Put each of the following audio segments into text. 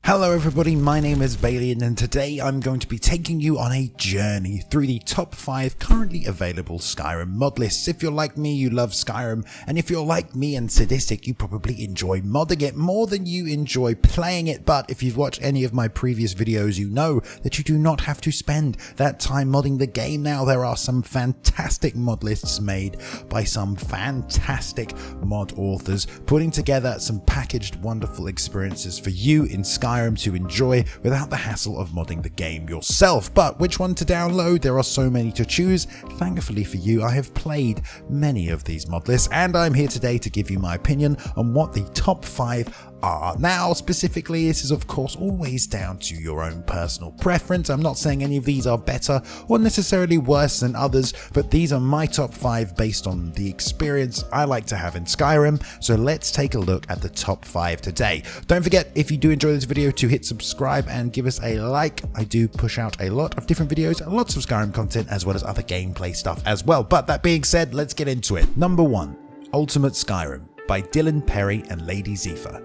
Hello everybody, my name is Bayliun and today I'm going to be taking you on a journey through the top 5 currently available Skyrim mod lists. If you're like me, you love Skyrim, and if you're like me and sadistic, you probably enjoy modding it more than you enjoy playing it. But if you've watched any of my previous videos, you know that you do not have to spend that time modding the game now. There are some fantastic mod lists made by some fantastic mod authors, putting together some packaged wonderful experiences for you in Skyrim to enjoy without the hassle of modding the game yourself. But which one to download? There are so many to choose. Thankfully for you, I have played many of these mod lists, and I'm here today to give you my opinion on what the top 5 are. Now, specifically, this is of course always down to your own personal preference. I'm not saying any of these are better or necessarily worse than others, but these are my top 5 based on the experience I like to have in Skyrim. So let's take a look at the top 5 today. Don't forget, if you do enjoy this video, to hit subscribe and give us a like. I do push out a lot of different videos, lots of Skyrim content, as well as other gameplay stuff as well. But that being said, let's get into it. Number 1, Ultimate Skyrim by Dylan Perry and Lady Zephyr.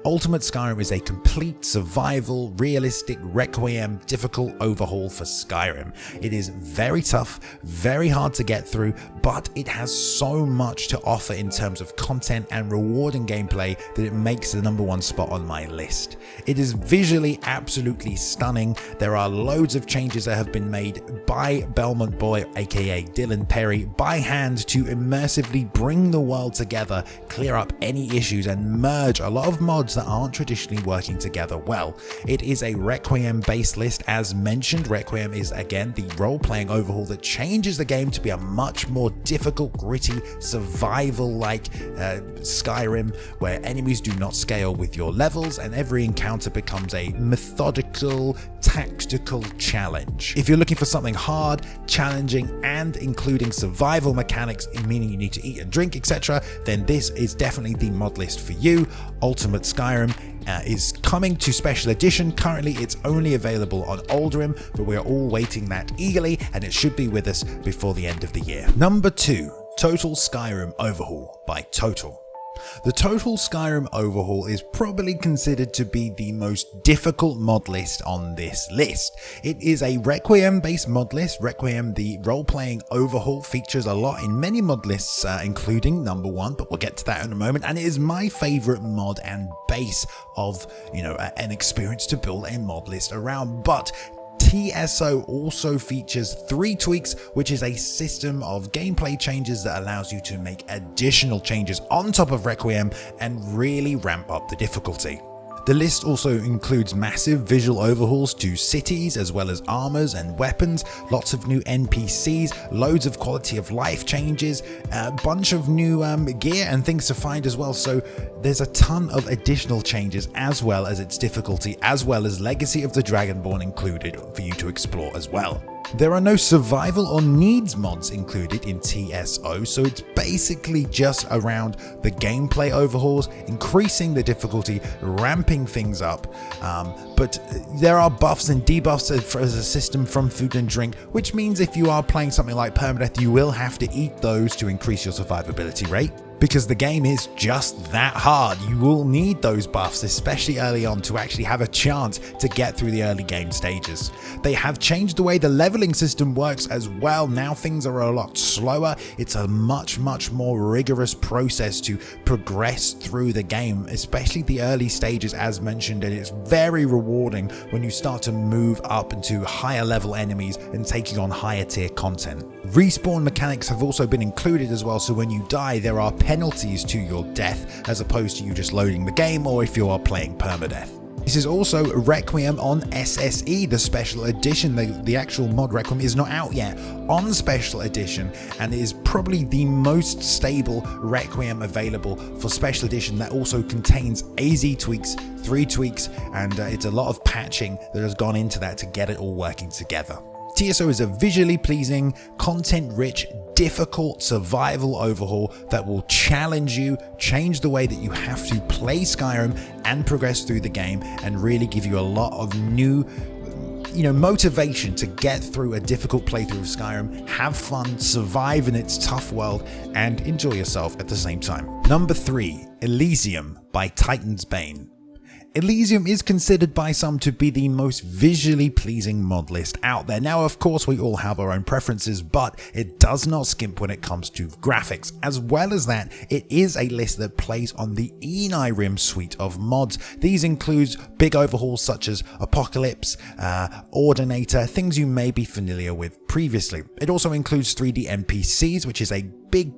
Ultimate Skyrim is a complete survival, realistic, requiem, difficult overhaul for Skyrim. It is very tough, very hard to get through, but it has so much to offer in terms of content and rewarding gameplay that it makes the number 1 spot on my list. It is visually absolutely stunning. There are loads of changes that have been made by Belmont Boy, aka Dylan Perry, by hand to immersively bring the world together, clear up any issues, and merge a lot of mods that aren't traditionally working together well. It is a Requiem based list. As mentioned, Requiem is again the role-playing overhaul that changes the game to be a much more difficult, gritty, survival-like Skyrim, where enemies do not scale with your levels and every encounter becomes a methodical, tactical challenge. If you're looking for something hard, challenging, and including survival mechanics, meaning you need to eat and drink, etc., then this is definitely the mod list for you. Ultimate Skyrim is coming to Special Edition. Currently it's only available on Aldrim, but we're all waiting that eagerly, and it should be with us before the end of the year. Number 2, Total Skyrim Overhaul by Total. The Total Skyrim Overhaul is probably considered to be the most difficult mod list on this list. It is a Requiem based mod list. Requiem, the role-playing overhaul, features a lot in many mod lists, including number 1, but we'll get to that in a moment, and it is my favorite mod and base of, an experience to build a mod list around. But TSO also features 3 tweaks, which is a system of gameplay changes that allows you to make additional changes on top of Requiem and really ramp up the difficulty. The list also includes massive visual overhauls to cities as well as armors and weapons, lots of new NPCs, loads of quality of life changes, a bunch of new gear and things to find as well. So there's a ton of additional changes, as well as its difficulty, as well as Legacy of the Dragonborn included for you to explore as well. There are no survival or needs mods included in TSO, so it's basically just around the gameplay overhauls, increasing the difficulty, ramping things up, but there are buffs and debuffs as a system from food and drink, which means if you are playing something like permadeath, you will have to eat those to increase your survivability rate. Because the game is just that hard, you will need those buffs, especially early on, to actually have a chance to get through the early game stages. They have changed the way the leveling system works as well. Now things are a lot slower. It's a much more rigorous process to progress through the game, especially the early stages as mentioned, and it's very rewarding when you start to move up into higher level enemies and taking on higher tier content. Respawn mechanics have also been included as well, so when you die there are penalties to your death as opposed to you just loading the game, or if you are playing permadeath. This is also Requiem on SSE, the Special Edition. The actual mod Requiem is not out yet on Special Edition, and it is probably the most stable Requiem available for Special Edition that also contains AZ tweaks, 3 tweaks, and it's a lot of patching that has gone into that to get it all working together. TSO is a visually pleasing, content-rich, difficult survival overhaul that will challenge you, change the way that you have to play Skyrim and progress through the game, and really give you a lot of new motivation to get through a difficult playthrough of Skyrim, have fun, survive in its tough world, and enjoy yourself at the same time. Number 3, Elysium by Titan's Bane. Elysium is considered by some to be the most visually pleasing mod list out there. Now, of course, we all have our own preferences, but it does not skimp when it comes to graphics. As well as that, it is a list that plays on the Skyrim suite of mods. These include big overhauls such as Apocalypse, Ordinator, things you may be familiar with previously. It also includes 3D NPCs, which is a big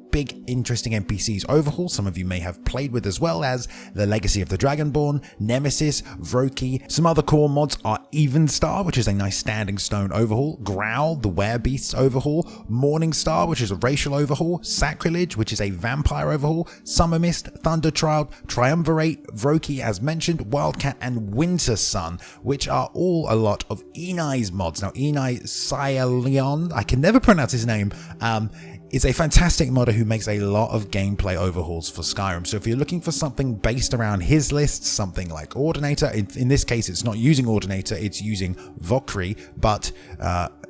interesting NPCs overhaul some of you may have played with, as well as the Legacy of the Dragonborn, Nemesis, Vroki. Some other core mods are Evenstar, which is a nice standing stone overhaul, Growl, the Werebeasts overhaul, Morningstar, which is a racial overhaul, Sacrilege, which is a vampire overhaul, Summer Mist, Thunder Child, Triumvirate, Vroki as mentioned, Wildcat and Winter Sun, which are all a lot of Enai's mods. Now Enai Cyalion, I can never pronounce his name, is a fantastic modder who makes a lot of gameplay overhauls for Skyrim. So if you're looking for something based around his list, something like Ordinator, in this case it's not using Ordinator, it's using Vokri, but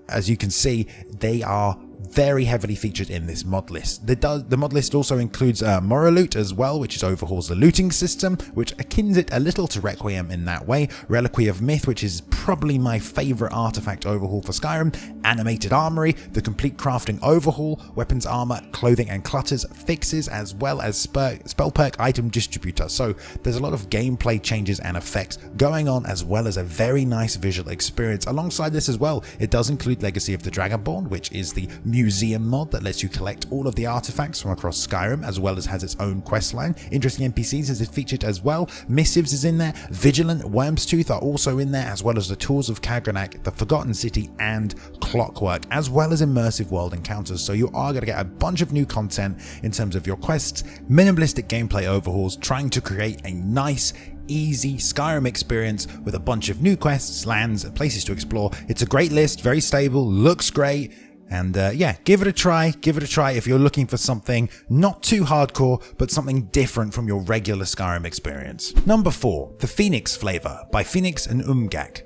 as you can see, they are very heavily featured in this mod list. The mod list also includes Moraloot as well, which overhauls the looting system, which akins it a little to Requiem in that way. Reliquary of Myth, which is probably my favourite artifact overhaul for Skyrim. Animated Armory, the complete crafting overhaul, weapons, armor, clothing and clutters fixes, as well as spell perk item distributor. So there's a lot of gameplay changes and effects going on, as well as a very nice visual experience. Alongside this as well, it does include Legacy of the Dragonborn, which is the museum mod that lets you collect all of the artifacts from across Skyrim, as well as has its own questline. Interesting NPCs is featured as well. Missives is in there. Vigilant, Wormstooth are also in there, as well as the Tools of Kagranak, the Forgotten City, and Clockwork, as well as immersive world encounters. So you are going to get a bunch of new content in terms of your quests, minimalistic gameplay overhauls, trying to create a nice, easy Skyrim experience with a bunch of new quests, lands, and places to explore. It's a great list, very stable, looks great. And yeah, give it a try if you're looking for something not too hardcore, but something different from your regular Skyrim experience. Number 4, the Phoenix Flavour by Phoenix and Umgak.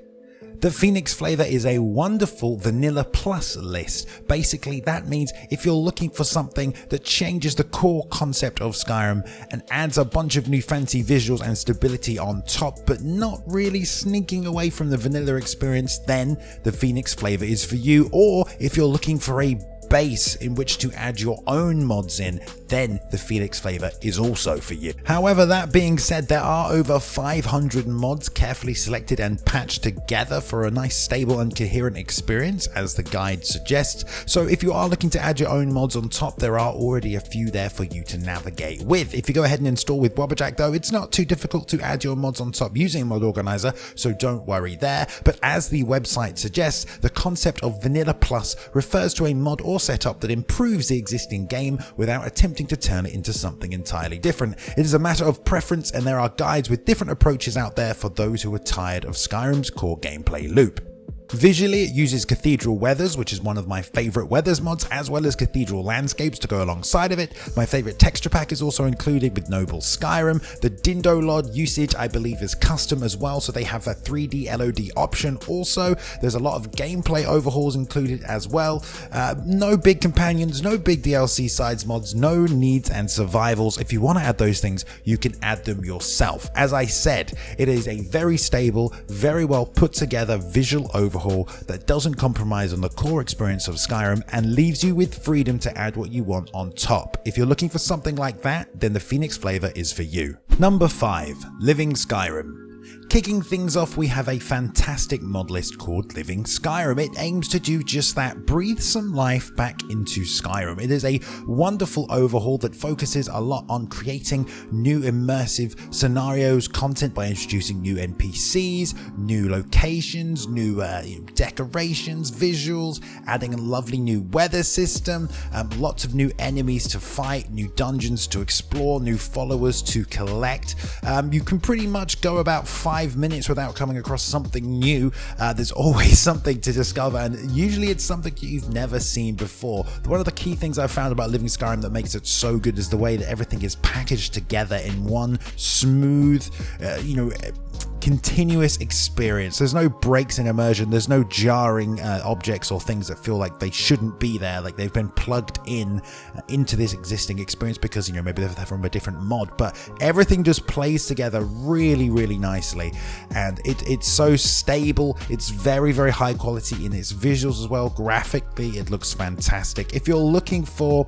The Phoenix Flavour is a wonderful Vanilla Plus list. Basically, that means if you're looking for something that changes the core concept of Skyrim and adds a bunch of new fancy visuals and stability on top, but not really sneaking away from the vanilla experience, then the Phoenix Flavour is for you. Or if you're looking for a base in which to add your own mods in, then the Phoenix Flavour is also for you. However, that being said, there are over 500 mods carefully selected and patched together for a nice, stable and coherent experience, as the guide suggests. So if you are looking to add your own mods on top, there are already a few there for you to navigate with. If you go ahead and install with Wobberjack though, it's not too difficult to add your mods on top using Mod Organizer, so don't worry there. But as the website suggests, the concept of Vanilla Plus refers to a mod or setup that improves the existing game without attempting to turn it into something entirely different. It is a matter of preference, and there are guides with different approaches out there for those who are tired of Skyrim's core gameplay loop. Visually, it uses Cathedral Weathers, which is one of my favourite weathers mods, as well as Cathedral Landscapes to go alongside of it. My favourite texture pack is also included with Noble Skyrim. The Dindolod usage, I believe, is custom as well, so they have a 3D LOD option also. There's a lot of gameplay overhauls included as well. No big companions, no big DLC sides mods, no needs and survivals. If you want to add those things, you can add them yourself. As I said, it is a very stable, very well put together visual overhaul that doesn't compromise on the core experience of Skyrim and leaves you with freedom to add what you want on top. If you're looking for something like that, then the Phoenix Flavour is for you. Number 5, Living Skyrim. Kicking things off, we have a fantastic mod list called Living Skyrim. It aims to do just that, breathe some life back into Skyrim. It is a wonderful overhaul that focuses a lot on creating new immersive scenarios, content by introducing new NPCs, new locations, new decorations, visuals, adding a lovely new weather system, lots of new enemies to fight, new dungeons to explore, new followers to collect. You can pretty much go about 5 minutes without coming across something new. There's always something to discover, and usually it's something you've never seen before. One of the key things I've found about Living Skyrim that makes it so good is the way that everything is packaged together in one smooth, continuous experience. There's no breaks in immersion. There's no jarring objects or things that feel like they shouldn't be there, like they've been plugged in into this existing experience because, you know, maybe they're from a different mod. But everything just plays together really, really nicely, and it's so stable. It's very, very high quality in its visuals as well. Graphically, it looks fantastic. If you're looking for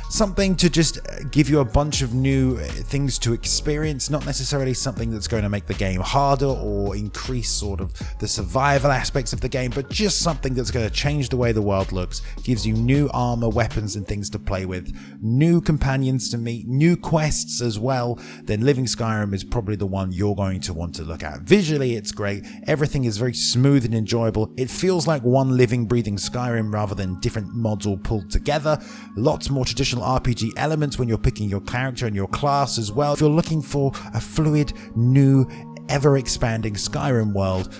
something to just give you a bunch of new things to experience, not necessarily something that's going to make the game harder or increase sort of the survival aspects of the game, but just something that's going to change the way the world looks, gives you new armor, weapons and things to play with, new companions to meet, new quests as well, then Living Skyrim is probably the one you're going to want to look at. Visually, it's great. Everything is very smooth and enjoyable. It feels like one living, breathing Skyrim rather than different mods all pulled together. Lots more traditional RPG elements when you're picking your character and your class as well. If you're looking for a fluid, new, ever-expanding Skyrim world,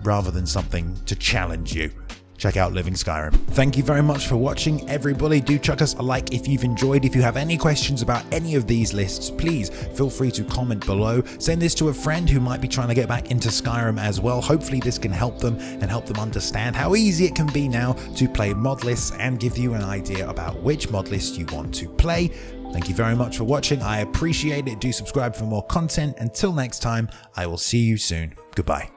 rather than something to challenge you, check out Living Skyrim. Thank you very much for watching, everybody. Do chuck us a like if you've enjoyed. If you have any questions about any of these lists, please feel free to comment below. Send this to a friend who might be trying to get back into Skyrim as well. Hopefully this can help them and help them understand how easy it can be now to play mod lists and give you an idea about which mod list you want to play. Thank you very much for watching. I appreciate it. Do subscribe for more content. Until next time, I will see you soon. Goodbye.